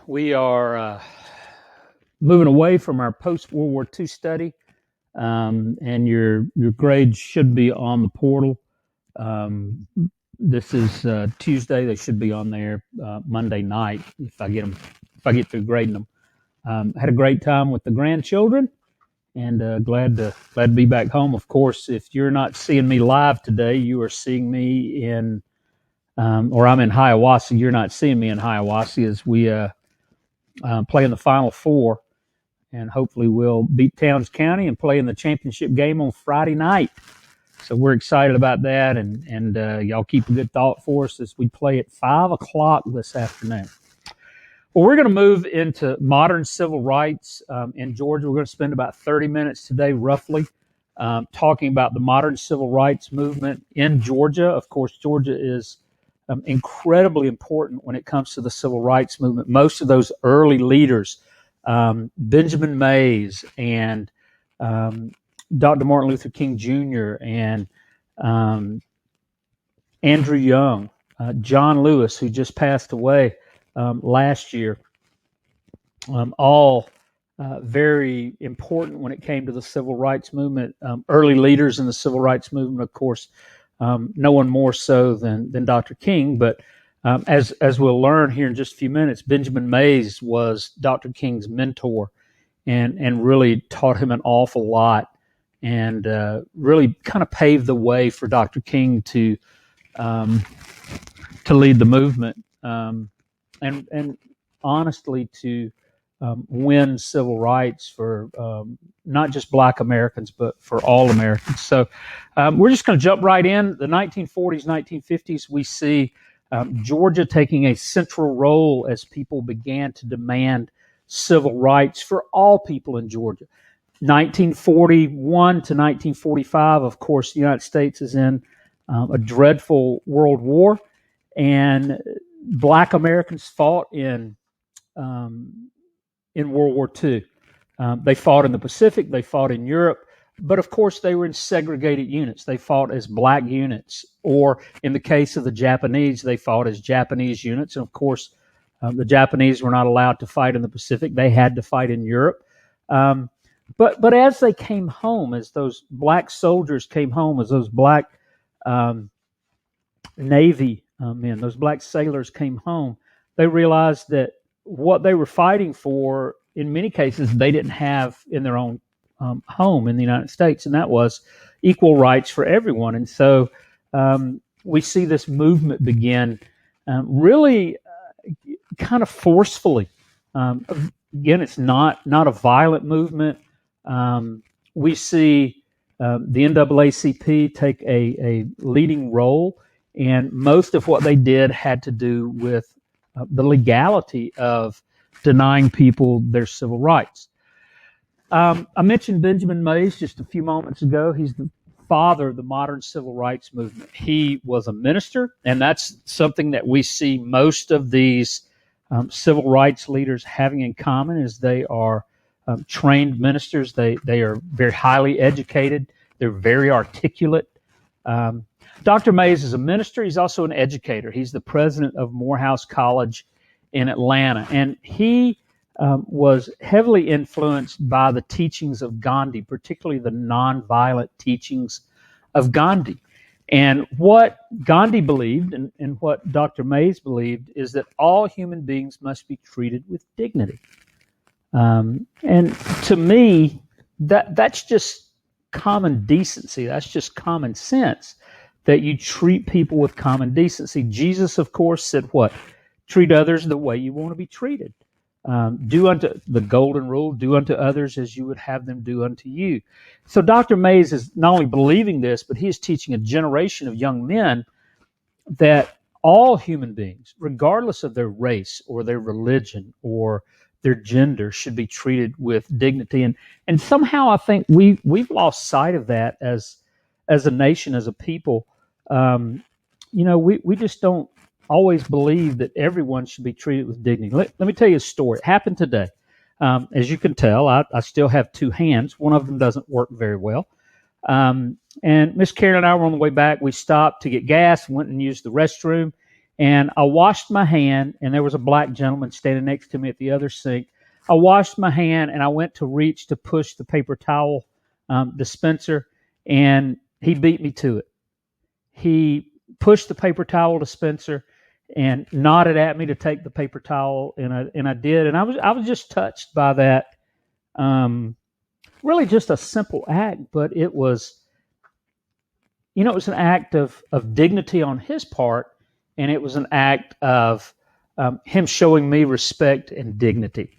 We are moving away from our post-World War II study, and your grades should be on the portal. This is Tuesday. They should be on there Monday night if I get through grading them. Had a great time with the grandchildren, and glad to be back home. Of course, if you're not seeing me live today, you are seeing me in, or I'm in Hiawassee. You're not seeing me in Hiawassee as we play in the Final Four, and hopefully we'll beat Towns County and play in the championship game on Friday night. So we're excited about that, and y'all keep a good thought for us as we play at 5 o'clock this afternoon. Well, we're going to move into modern civil rights in Georgia. We're going to spend about 30 minutes today, roughly, talking about the modern civil rights movement in Georgia. Of course, Georgia is incredibly important when it comes to the civil rights movement. Most of those early leaders, Benjamin Mays and Dr. Martin Luther King Jr. and Andrew Young, John Lewis, who just passed away last year, all very important when it came to the civil rights movement. Early leaders in the civil rights movement, of course, no one more so than Dr. King, but as we'll learn here in just a few minutes, Benjamin Mays was Dr. King's mentor and really taught him an awful lot, and really kind of paved the way for Dr. King to lead the movement, and honestly to win civil rights for not just Black Americans, but for all Americans. So we're just going to jump right in. The 1940s, 1950s, we see Georgia taking a central role as people began to demand civil rights for all people in Georgia. 1941 to 1945, of course, the United States is in a dreadful world war, and Black Americans fought in World War II. They fought in the Pacific, they fought in Europe, but of course they were in segregated units. They fought as Black units, or in the case of the Japanese, they fought as Japanese units. And of course, the Japanese were not allowed to fight in the Pacific. They had to fight in Europe. But as they came home, as those Black soldiers came home, as those Black Navy men, those Black sailors came home, they realized that what they were fighting for, in many cases, they didn't have in their own home in the United States, and that was equal rights for everyone. And so we see this movement begin really kind of forcefully. Again, it's not a violent movement. We see the NAACP take a leading role, and most of what they did had to do with the legality of denying people their civil rights. I mentioned Benjamin Mays just a few moments ago. He's the father of the modern civil rights movement. He was a minister, and that's something that we see most of these civil rights leaders having in common, is they are trained ministers. They are very highly educated. They're very articulate. Dr. Mays is a minister. He's also an educator. He's the president of Morehouse College in Atlanta, and he was heavily influenced by the teachings of Gandhi, particularly the nonviolent teachings of Gandhi. And what Gandhi believed, and what Dr. Mays believed, is that all human beings must be treated with dignity. And to me, that's just common decency. That's just common sense, that you treat people with common decency. Jesus, of course, said what? Treat others the way you want to be treated. Do unto the golden rule, do unto others as you would have them do unto you. So Dr. Mays is not only believing this, but he is teaching a generation of young men that all human beings, regardless of their race or their religion or their gender, should be treated with dignity. And somehow I think we've lost sight of that as a nation, as a people. We just don't always believe that everyone should be treated with dignity. Let me tell you a story. It happened today. As you can tell, I still have two hands. One of them doesn't work very well. And Miss Karen and I were on the way back. We stopped to get gas, went and used the restroom. And I washed my hand, and there was a black gentleman standing next to me at the other sink. I washed my hand, and I went to reach to push the paper towel dispenser, and he beat me to it. He pushed the paper towel dispenser and nodded at me to take the paper towel, and I did, and I was just touched by that. Really, just a simple act, but it was, it was an act of dignity on his part, and it was an act of him showing me respect and dignity.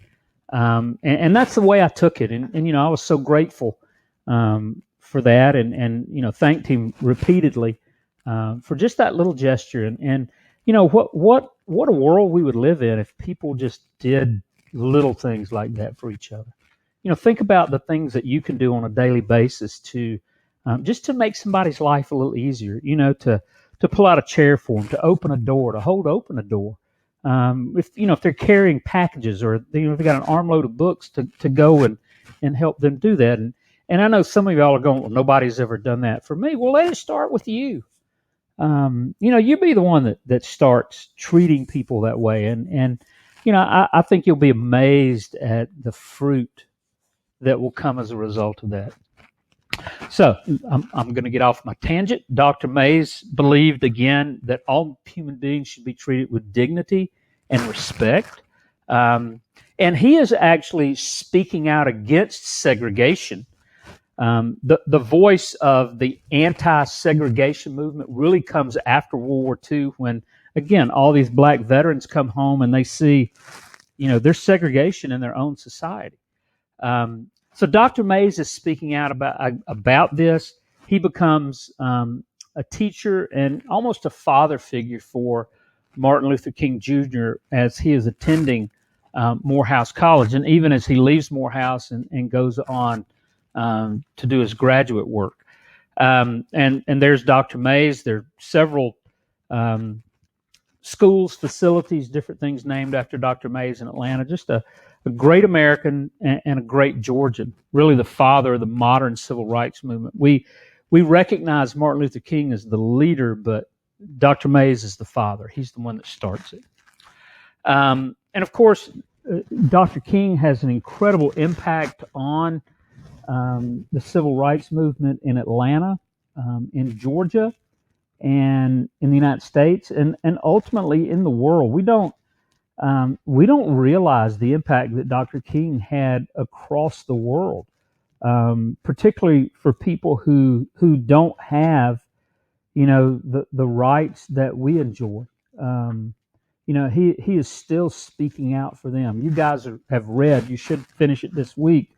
And that's the way I took it. And I was so grateful for that, and thanked him repeatedly for just that little gesture. And what a world we would live in if people just did little things like that for each other. Think about the things that you can do on a daily basis to just to make somebody's life a little easier. To pull out a chair for them, to open a door, to hold open a door. If they're carrying packages, or if they got an armload of books, to go and help them do that. And I know some of y'all are going, well, nobody's ever done that for me. Well, let it start with you. You be the one that starts treating people that way. And I think you'll be amazed at the fruit that will come as a result of that. So I'm going to get off my tangent. Dr. Mays believed, again, that all human beings should be treated with dignity and respect. And he is actually speaking out against segregation. The voice of the anti-segregation movement really comes after World War II, when, again, all these black veterans come home and they see, there's segregation in their own society. So Dr. Mays is speaking out about this. He becomes a teacher and almost a father figure for Martin Luther King Jr. as he is attending Morehouse College, and even as he leaves Morehouse and goes on to do his graduate work. And there's Dr. Mays. There are several schools, facilities, different things named after Dr. Mays in Atlanta. Just a great American and a great Georgian, really the father of the modern civil rights movement. We recognize Martin Luther King as the leader, but Dr. Mays is the father. He's the one that starts it. And of course, Dr. King has an incredible impact on the civil rights movement in Atlanta, in Georgia, and in the United States, and ultimately in the world. We don't realize the impact that Dr. King had across the world, particularly for people who don't have, the rights that we enjoy. He is still speaking out for them. You guys have read, you should finish it this week,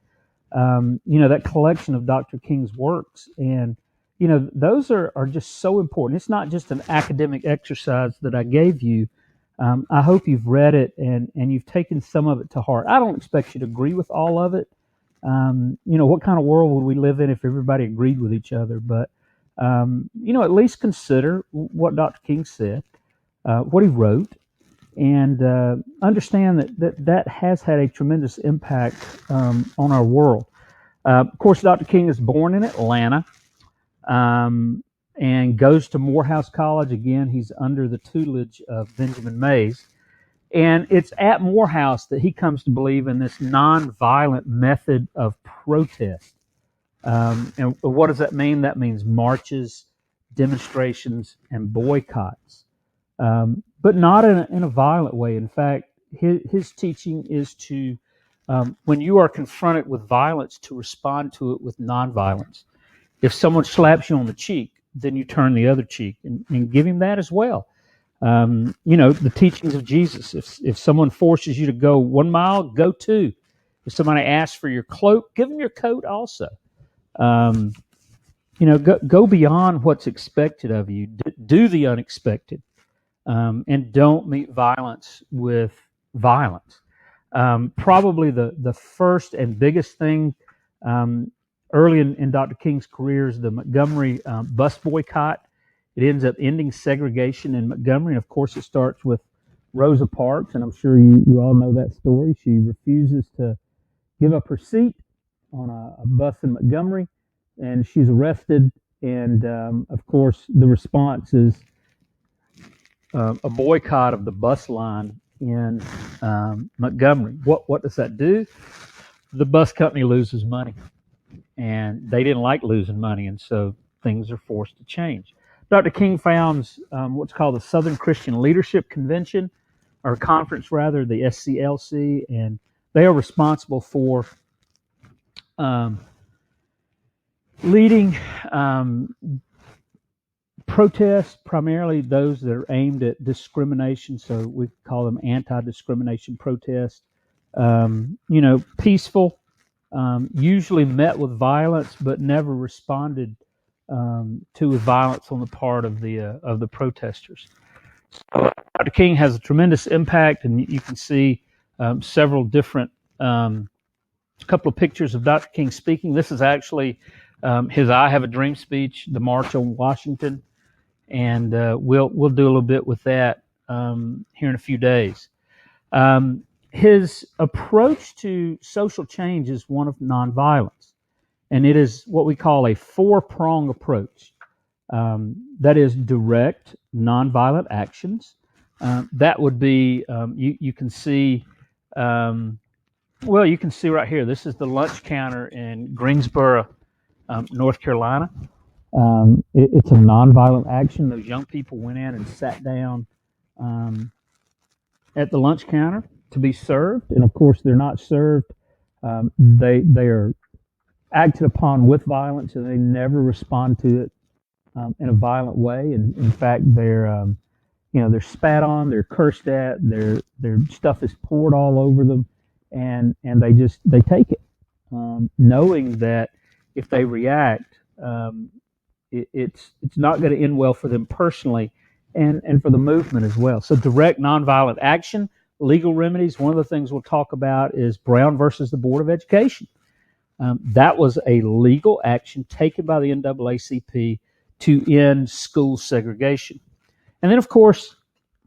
that collection of Dr. King's works. And, those are just so important. It's not just an academic exercise that I gave you. I hope you've read it and you've taken some of it to heart. I don't expect you to agree with all of it. What kind of world would we live in if everybody agreed with each other? But, at least consider what Dr. King said, what he wrote, and understand that has had a tremendous impact on our world. Of course, Dr. King is born in Atlanta and goes to Morehouse College. Again, he's under the tutelage of Benjamin Mays. And it's at Morehouse that he comes to believe in this nonviolent method of protest. And what does that mean? That means marches, demonstrations, and boycotts. But not in a violent way. In fact, his teaching is to, when you are confronted with violence, to respond to it with nonviolence. If someone slaps you on the cheek, then you turn the other cheek and give him that as well. The teachings of Jesus. If someone forces you to go 1 mile, go 2. If somebody asks for your cloak, give them your coat also. Go beyond what's expected of you. Do the unexpected. And don't meet violence with violence. Probably the first and biggest thing early in Dr. King's career is the Montgomery bus boycott. It ends up ending segregation in Montgomery. And of course, it starts with Rosa Parks, and I'm sure you all know that story. She refuses to give up her seat on a bus in Montgomery, and she's arrested. And of course, the response is a boycott of the bus line in Montgomery. What does that do? The bus company loses money, and they didn't like losing money, and so things are forced to change. Dr. King founds what's called the Southern Christian Leadership Convention, or conference rather, the SCLC, and they are responsible for leading protests, primarily those that are aimed at discrimination. So we call them anti-discrimination protests. Peaceful, usually met with violence, but never responded to violence on the part of the protesters. So Dr. King has a tremendous impact, and you can see several different couple of pictures of Dr. King speaking. This is actually his "I Have a Dream" speech, the March on Washington, and we'll do a little bit with that here in a few days. His approach to social change is one of nonviolence, and it is what we call a four-prong approach. That is direct, nonviolent actions. That would be you can see. You can see right here. This is the lunch counter in Greensboro, North Carolina. It's a nonviolent action. Those young people went in and sat down at the lunch counter to be served, and of course they're not served. They are acted upon with violence, and they never respond to it in a violent way. And in fact, they're spat on, they're cursed at, their stuff is poured all over them, and they take it, knowing that if they react, it's not going to end well for them personally, and for the movement as well. So direct nonviolent action, legal remedies. One of the things we'll talk about is Brown versus the Board of Education. That was a legal action taken by the NAACP to end school segregation. And then, of course,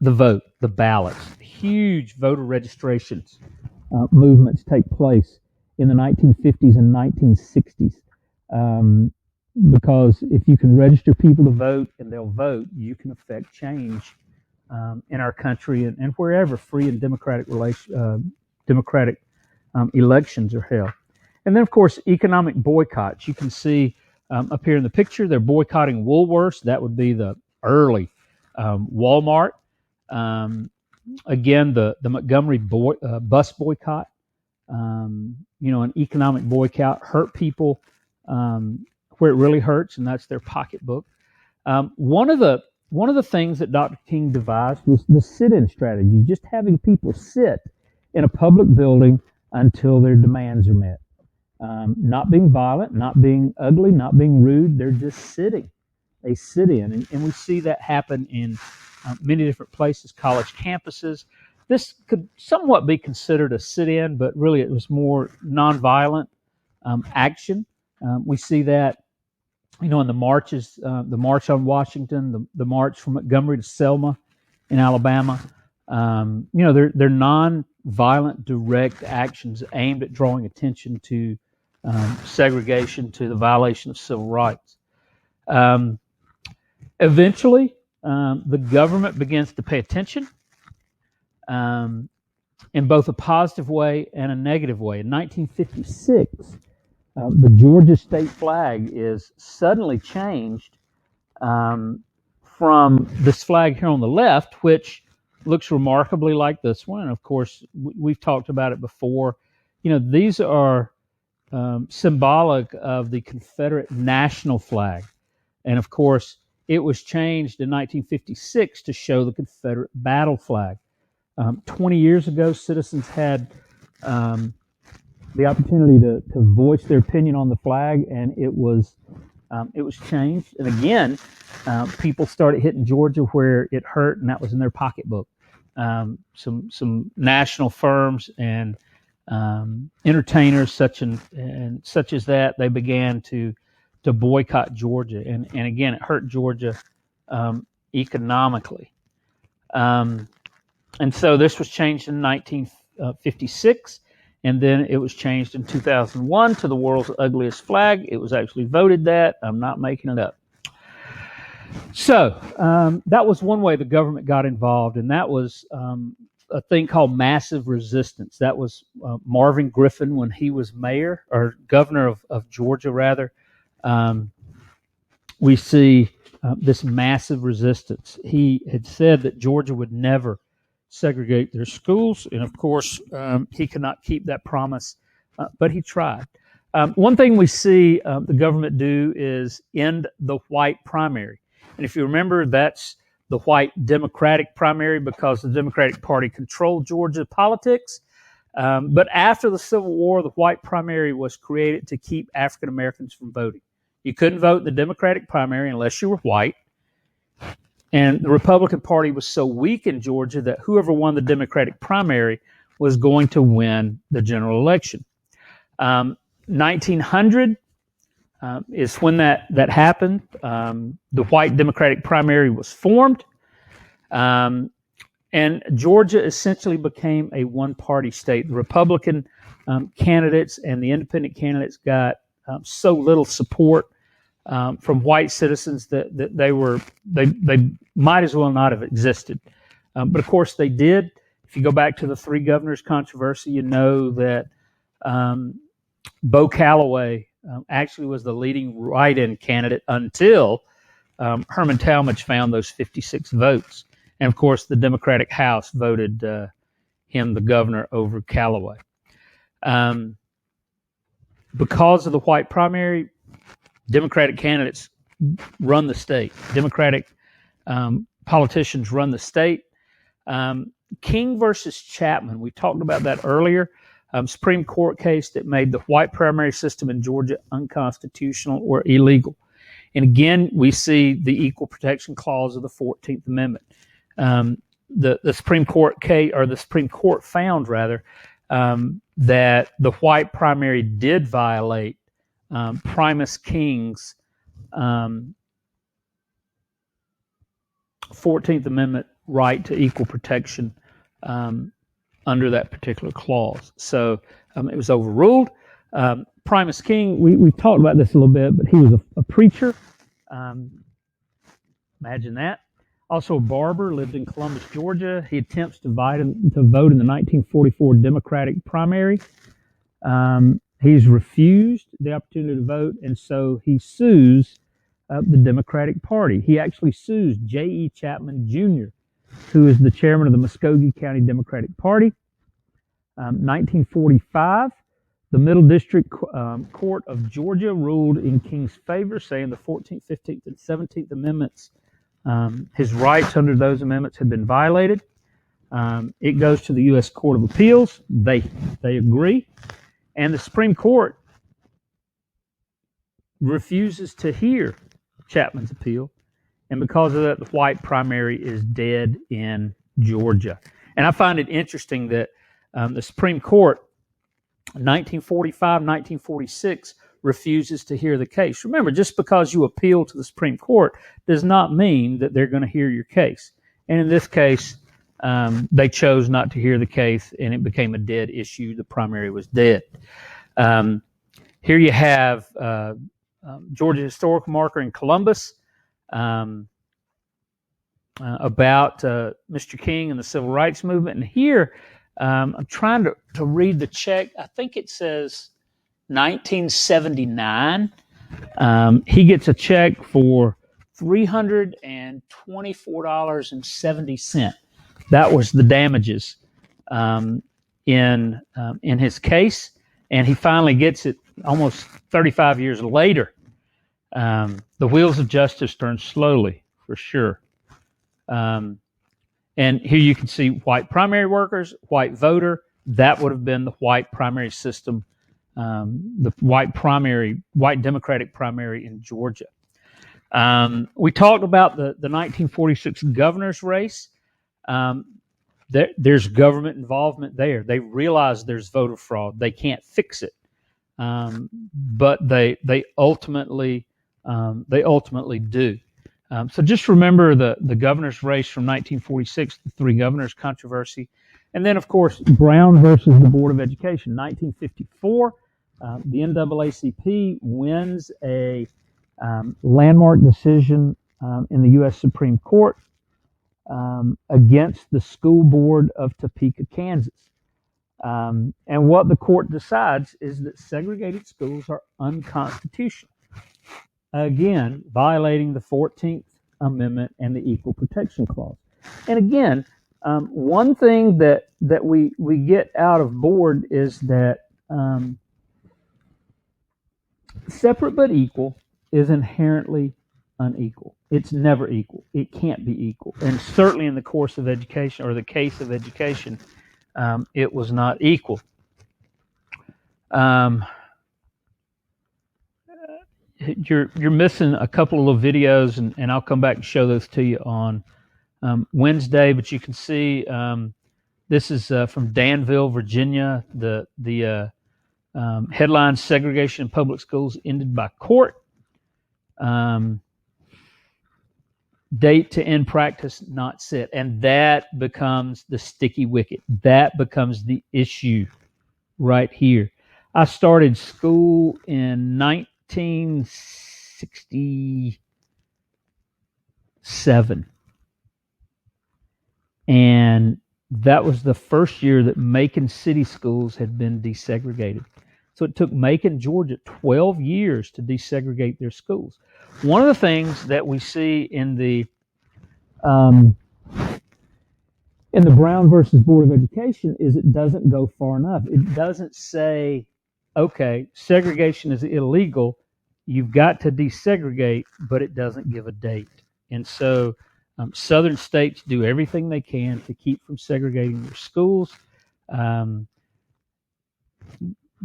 the vote, the ballots. Huge voter registrations movements take place in the 1950s and 1960s. Because if you can register people to vote and they'll vote, you can affect change in our country and wherever free and democratic elections are held. And then, of course, economic boycotts. You can see up here in the picture, they're boycotting Woolworths. That would be the early Walmart. Again, the Montgomery bus boycott. An economic boycott hurt people where it really hurts, and that's their pocketbook. One of the things that Dr. King devised was the sit-in strategy, just having people sit in a public building until their demands are met. Not being violent, not being ugly, not being rude. They're just sitting. They sit in, and we see that happen in many different places, college campuses. This could somewhat be considered a sit-in, but really it was more nonviolent action. We see that, in the marches, the March on Washington, the march from Montgomery to Selma in Alabama. They're non-violent, direct actions aimed at drawing attention to segregation, to the violation of civil rights. Eventually, the government begins to pay attention in both a positive way and a negative way. In 1956, the Georgia state flag is suddenly changed from this flag here on the left, which looks remarkably like this one. And of course, we've talked about it before. These are symbolic of the Confederate national flag. And of course, it was changed in 1956 to show the Confederate battle flag. 20 years ago, citizens had the opportunity to voice their opinion on the flag, and it was changed. And again, people started hitting Georgia where it hurt, and that was in their pocketbook. Some national firms and entertainers such as that, they began to boycott Georgia, and again, it hurt Georgia economically. And so this was changed in 1956, and then it was changed in 2001 to the world's ugliest flag. It was actually voted that. I'm not making it up. So that was one way the government got involved, and that was a thing called massive resistance. That was Marvin Griffin when he was mayor or governor of Georgia, rather. We see this massive resistance. He had said that Georgia would never segregate their schools, and of course, he could not keep that promise, but he tried. One thing we see the government do is end the white primary. And if you remember, that's the white Democratic primary because the Democratic Party controlled Georgia politics. But after the Civil War, the white primary was created to keep African Americans from voting. You couldn't vote in the Democratic primary unless you were white. And the Republican Party was so weak in Georgia that whoever won the Democratic primary was going to win the general election. 1900 is when that happened. The white Democratic primary was formed. And Georgia essentially became a one-party state. The Republican candidates and the independent candidates got so little support from white citizens that they might as well not have existed. But of course they did. If you go back to the three governors controversy, you know that Bo Calloway actually was the leading write-in candidate until Herman Talmadge found those 56 votes. And of course, the Democratic House voted him the governor over Calloway. Because of the white primary, Democratic candidates run the state. Democratic politicians run the state. King versus Chapman, we talked about that earlier. Supreme Court case that made the white primary system in Georgia unconstitutional or illegal. And again, we see the Equal Protection Clause of the 14th Amendment. The Supreme Court case, or the Supreme Court found rather, that the white primary did violate Primus King's 14th Amendment right to equal protection under that particular clause. So it was overruled. Primus King, we've talked about this a little bit, but he was a preacher. Imagine that. Also a barber, lived in Columbus, Georgia. He attempts to vote in the 1944 Democratic primary. He's refused the opportunity to vote, and so he sues the Democratic Party. He actually sues J.E. Chapman Jr., who is the chairman of the Muskogee County Democratic Party. 1945, the Middle District Court of Georgia ruled in King's favor, saying the 14th, 15th, and 17th Amendments, his rights under those amendments had been violated. It goes to the U.S. Court of Appeals. They agree. And the Supreme Court refuses to hear Chapman's appeal. And because of that, the white primary is dead in Georgia. And I find it interesting that the Supreme Court, 1945, 1946, refuses to hear the case. Remember, just because you appeal to the Supreme Court does not mean that they're going to hear your case. And in this case, they chose not to hear the case, and it became a dead issue. The primary was dead. Here you have Georgia Historical Marker in Columbus about Mr. King and the Civil Rights Movement. And here, I'm trying to read the check. I think it says 1979. He gets a check for $324.70. That was the damages in his case, and he finally gets it almost 35 years later. The wheels of justice turn slowly, for sure. And here you can see white primary workers, white voter. That would have been the white primary system, the white Democratic primary in Georgia. We talked about the 1946 governor's race. There's government involvement there. They realize there's voter fraud. They can't fix it, but they ultimately do. So just remember the governor's race from 1946, the three governors controversy, and then of course Brown versus the Board of Education, 1954. The NAACP wins a landmark decision in the U.S. Supreme Court against the school board of Topeka, Kansas. And what the court decides is that segregated schools are unconstitutional. Again, violating the 14th Amendment and the Equal Protection Clause. And again, one thing that we get out of board is that separate but equal is inherently unequal. It's never equal. It can't be equal. And certainly in the course of education, or the case of education, it was not equal. You're missing a couple of videos, and I'll come back and show those to you on Wednesday. But you can see this is from Danville, Virginia. The headline: Segregation in Public Schools Ended by Court. Date to end practice not set, and that becomes the sticky wicket. That becomes the issue right here. I started school in 1967, and that was the first year that Macon city schools had been desegregated. So it took Macon, Georgia, 12 years to desegregate their schools. One of the things that we see in the Brown versus Board of Education is it doesn't go far enough. It doesn't say, okay, segregation is illegal, you've got to desegregate, but it doesn't give a date. And so southern states do everything they can to keep from segregating their schools.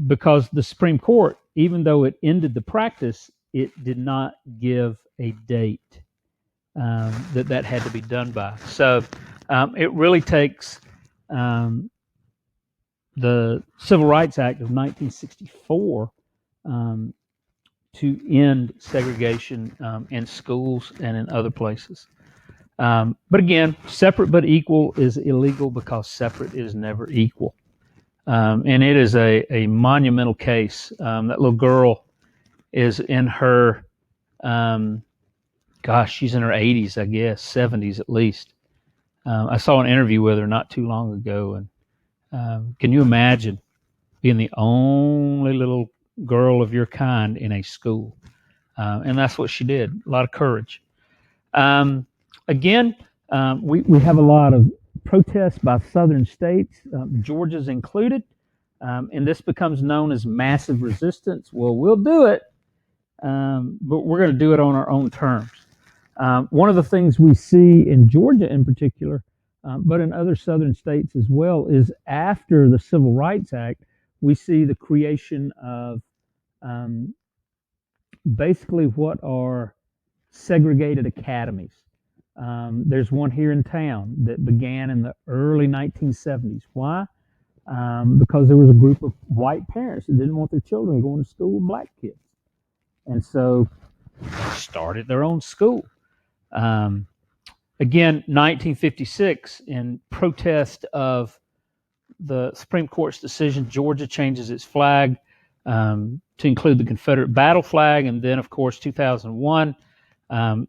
Because the Supreme Court, even though it ended the practice, it did not give a date that had to be done by. So it really takes the Civil Rights Act of 1964 to end segregation in schools and in other places. But again, separate but equal is illegal because separate is never equal. And it is a monumental case. That little girl is in her, she's in her 80s, I guess, 70s at least. I saw an interview with her not too long ago, and can you imagine being the only little girl of your kind in a school? And that's what she did. A lot of courage. Again, we have a lot of protests by southern states, Georgia's included, and this becomes known as massive resistance. Well, we'll do it, but we're going to do it on our own terms. One of the things we see in Georgia in particular, but in other southern states as well, is after the Civil Rights Act, we see the creation of basically what are segregated academies. There's one here in town that began in the early 1970s. Why? Because there was a group of white parents that didn't want their children going to school with black kids. And so started their own school. Again, 1956, in protest of the Supreme Court's decision, Georgia changes its flag to include the Confederate battle flag. And then, of course, 2001,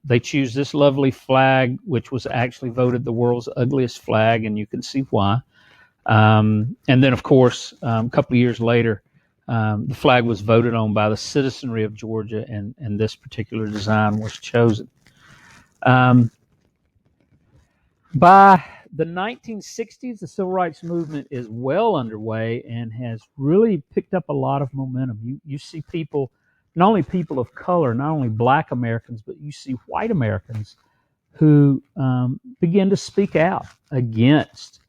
they choose this lovely flag, which was actually voted the world's ugliest flag, and you can see why. And then, of course, a couple of years later, the flag was voted on by the citizenry of Georgia, and this particular design was chosen. By the 1960s, the civil rights movement is well underway and has really picked up a lot of momentum. You see people, not only people of color, not only black Americans, but you see white Americans who begin to speak out against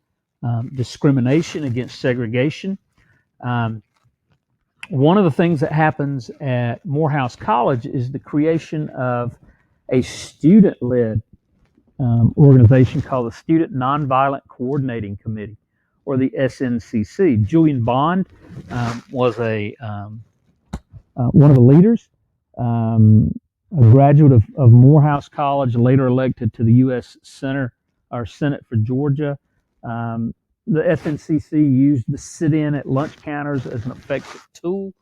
discrimination, against segregation. One of the things that happens at Morehouse College is the creation of a student-led organization called the Student Nonviolent Coordinating Committee, or the SNCC. Julian Bond was one of the leaders, a graduate of Morehouse College, later elected to the U.S. Senate for Georgia. The SNCC used the sit-in at lunch counters as an effective tool,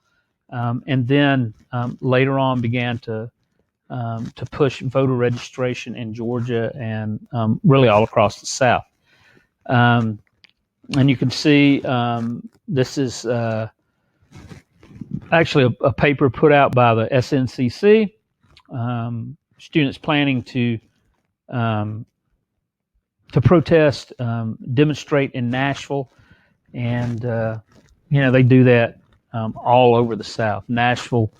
and then later on began to to push voter registration in Georgia and really all across the South. And you can see this is actually a paper put out by the SNCC, students planning to protest, demonstrate in Nashville, and they do that all over the South. Nashville,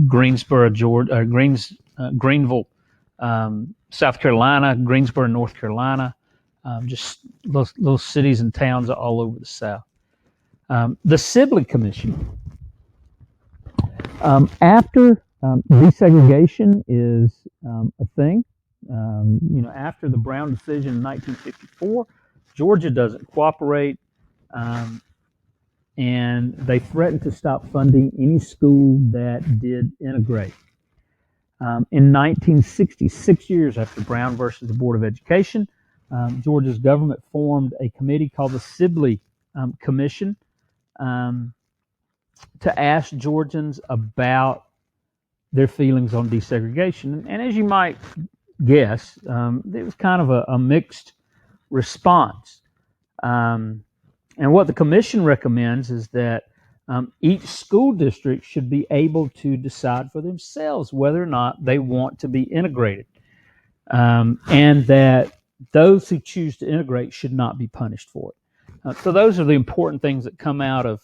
Greensboro, Georgia, Greenville, South Carolina, Greensboro, North Carolina, just little cities and towns all over the South. The Sibley Commission. After desegregation is a thing, after the Brown decision in 1954, Georgia doesn't cooperate, and they threatened to stop funding any school that did integrate. In 1960, 6 years after Brown versus the Board of Education, Georgia's government formed a committee called the Sibley Commission to ask Georgians about their feelings on desegregation. And as you might guess, it was kind of a mixed response. And what the commission recommends is that each school district should be able to decide for themselves whether or not they want to be integrated, and that those who choose to integrate should not be punished for it. So those are the important things that come out of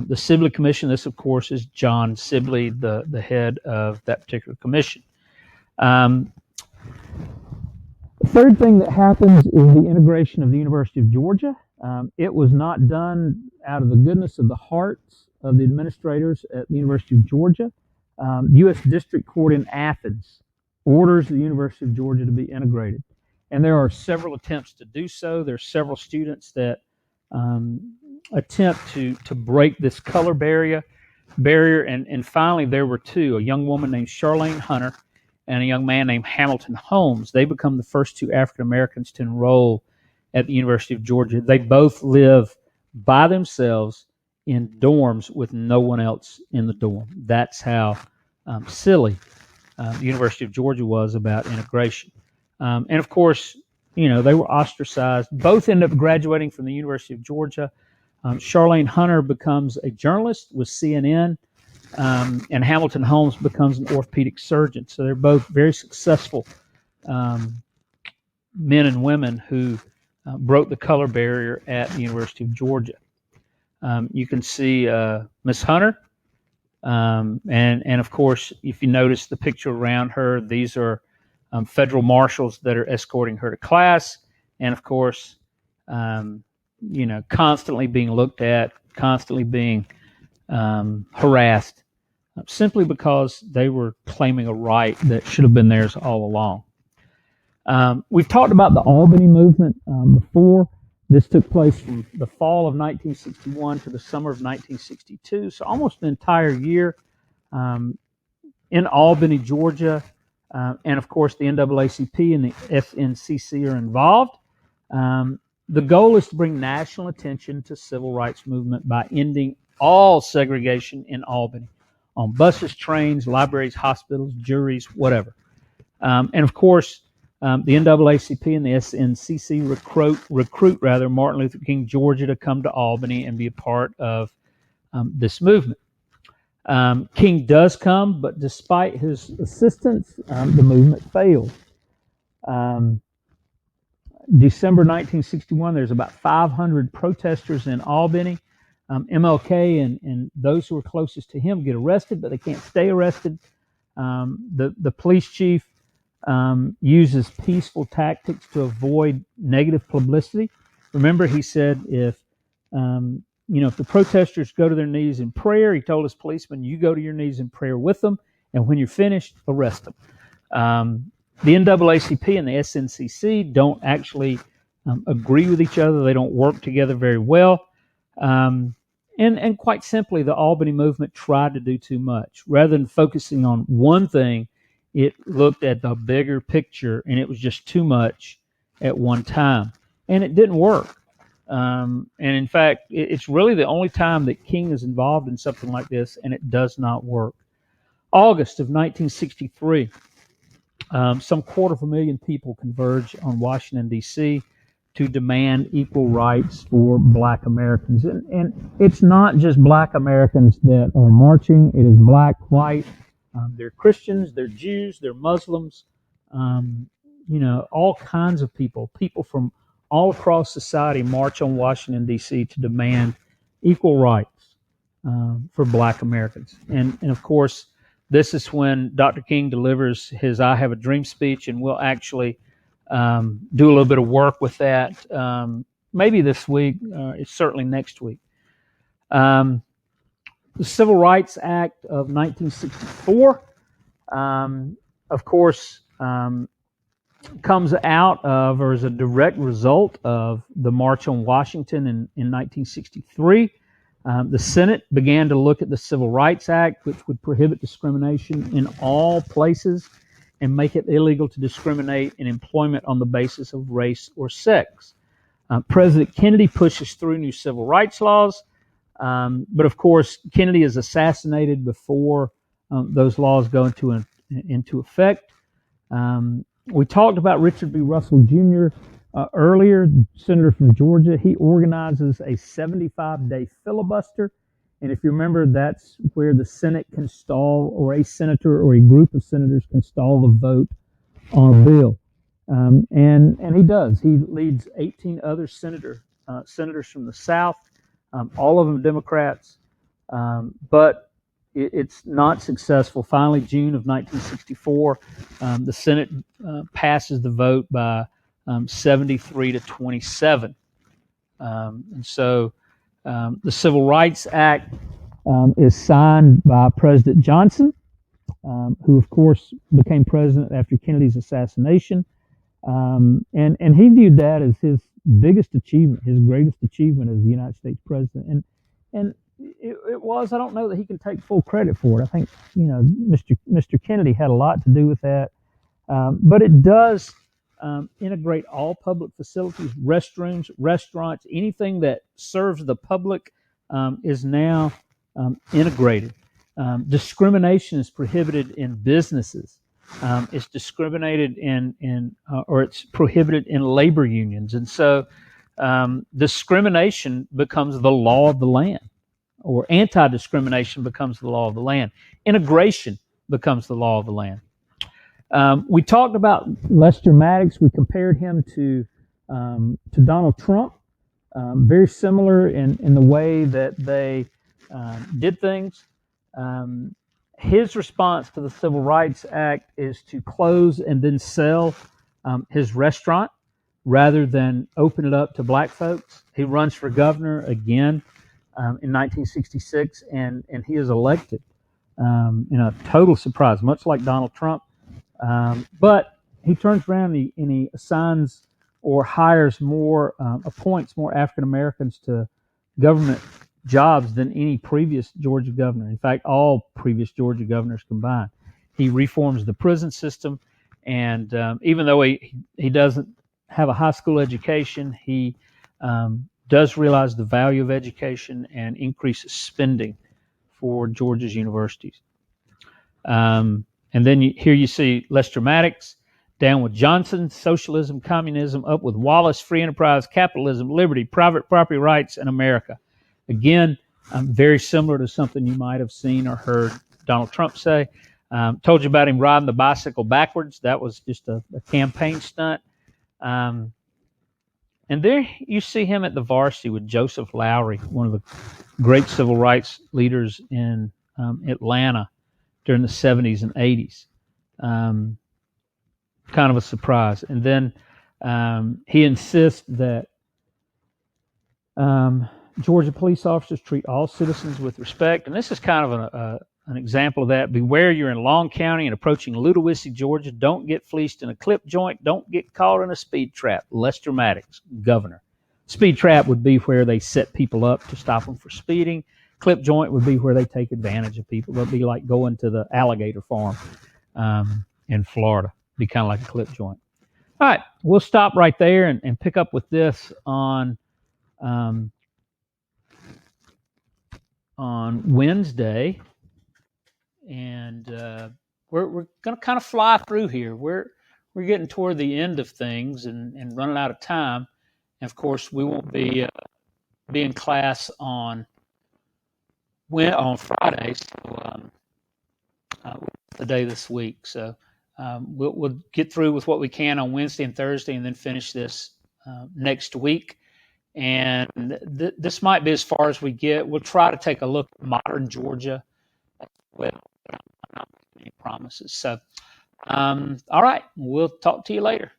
the Sibley Commission. This, of course, is John Sibley, the head of that particular commission. The third thing that happens is the integration of the University of Georgia. It was not done out of the goodness of the hearts of the administrators at the University of Georgia. The U.S. District Court in Athens orders the University of Georgia to be integrated. And there are several attempts to do so. There are several students that attempt to break this color barrier. And finally, there were two, a young woman named Charlene Hunter and a young man named Hamilton Holmes. They become the first two African Americans to enroll at the University of Georgia. They both live by themselves in dorms with no one else in the dorm. That's how silly the University of Georgia was about integration. And of course, they were ostracized. Both end up graduating from the University of Georgia. Charlene Hunter becomes a journalist with CNN, and Hamilton Holmes becomes an orthopedic surgeon. So they're both very successful men and women who broke the color barrier at the University of Georgia. You can see Miss Hunter, and of course, if you notice the picture around her, these are federal marshals that are escorting her to class, and of course, constantly being looked at, constantly being harassed, simply because they were claiming a right that should have been theirs all along. We've talked about the Albany movement before. This took place from the fall of 1961 to the summer of 1962, so almost an entire year in Albany, Georgia. And of course, the NAACP and the SNCC are involved. The goal is to bring national attention to civil rights movement by ending all segregation in Albany, on buses, trains, libraries, hospitals, juries, whatever. And of course, the NAACP and the SNCC recruit Martin Luther King, Georgia, to come to Albany and be a part of this movement. King does come, but despite his assistance, the movement failed. December 1961, there's about 500 protesters in Albany. MLK and those who are closest to him get arrested, but they can't stay arrested. The police chief uses peaceful tactics to avoid negative publicity. Remember, he said if the protesters go to their knees in prayer, he told his policemen, you go to your knees in prayer with them, and when you're finished, arrest them. The NAACP and the SNCC don't actually agree with each other. They don't work together very well. And quite simply, the Albany movement tried to do too much. Rather than focusing on one thing, it looked at the bigger picture, and it was just too much at one time. And it didn't work. And in fact, it's really the only time that King is involved in something like this, and it does not work. August of 1963, some 250,000 people converge on Washington, D.C. to demand equal rights for Black Americans. And it's not just Black Americans that are marching. It is black, white. They're Christians, they're Jews, they're Muslims, all kinds of people. People from all across society march on Washington, D.C. to demand equal rights for Black Americans. And of course, this is when Dr. King delivers his I Have a Dream speech, and we'll actually do a little bit of work with that maybe this week, certainly next week. The Civil Rights Act of 1964, of course, comes out of or is a direct result of the March on Washington in 1963. The Senate began to look at the Civil Rights Act, which would prohibit discrimination in all places and make it illegal to discriminate in employment on the basis of race or sex. President Kennedy pushes through new civil rights laws, but of course, Kennedy is assassinated before those laws go into effect. We talked about Richard B. Russell Jr. Earlier, Senator from Georgia. He organizes a 75-day filibuster. And if you remember, that's where the Senate can stall, or a senator or a group of senators can stall the vote on a bill. And he does. He leads 18 other senators from the South, all of them Democrats, but it's not successful. Finally, June of 1964, the Senate passes the vote by 73 to 27. And so the Civil Rights Act is signed by President Johnson, who, of course, became president after Kennedy's assassination. And he viewed that as his biggest achievement, his greatest achievement as the United States president. And it was, I don't know that he can take full credit for it. I think, Mr. Kennedy had a lot to do with that. But it does integrate all public facilities, restrooms, restaurants, anything that serves the public is now integrated. Discrimination is prohibited in businesses. It's discriminated or it's prohibited in labor unions. And so discrimination becomes the law of the land, or anti-discrimination becomes the law of the land. Integration becomes the law of the land. We talked about Lester Maddox. We compared him to Donald Trump, very similar in the way that they did things. His response to the Civil Rights Act is to close and then sell his restaurant rather than open it up to black folks. He runs for governor again in 1966, and he is elected in a total surprise, much like Donald Trump. But he turns around and he assigns or hires appoints more African Americans to government jobs than any previous Georgia governor. In fact, all previous Georgia governors combined. He reforms the prison system, and even though he doesn't have a high school education, he does realize the value of education and increases spending for Georgia's universities. And then here you see Lester Maddox, down with Johnson, socialism, communism, up with Wallace, free enterprise, capitalism, liberty, private property rights, and America. Again, very similar to something you might have seen or heard Donald Trump say. Told you about him riding the bicycle backwards. That was just a campaign stunt. And there you see him at the varsity with Joseph Lowry, one of the great civil rights leaders in Atlanta during the 70s and 80s. Kind of a surprise. And then he insists that Georgia police officers treat all citizens with respect. And this is kind of an example of that. Beware, you're in Long County and approaching Ludowici, Georgia. Don't get fleeced in a clip joint. Don't get caught in a speed trap. Lester Maddox, governor. Speed trap would be where they set people up to stop them for speeding. Clip joint would be where they take advantage of people. It'd be like going to the alligator farm in Florida. Be kind of like a clip joint. All right, we'll stop right there and pick up with this on Wednesday. And we're going to kind of fly through here. We're getting toward the end of things and running out of time. And of course, we won't be in class on Friday, so the day this week. So we'll get through with what we can on Wednesday and Thursday, and then finish this next week. And this might be as far as we get. We'll try to take a look at modern Georgia as well. I'm not making any promises. So, all right, we'll talk to you later.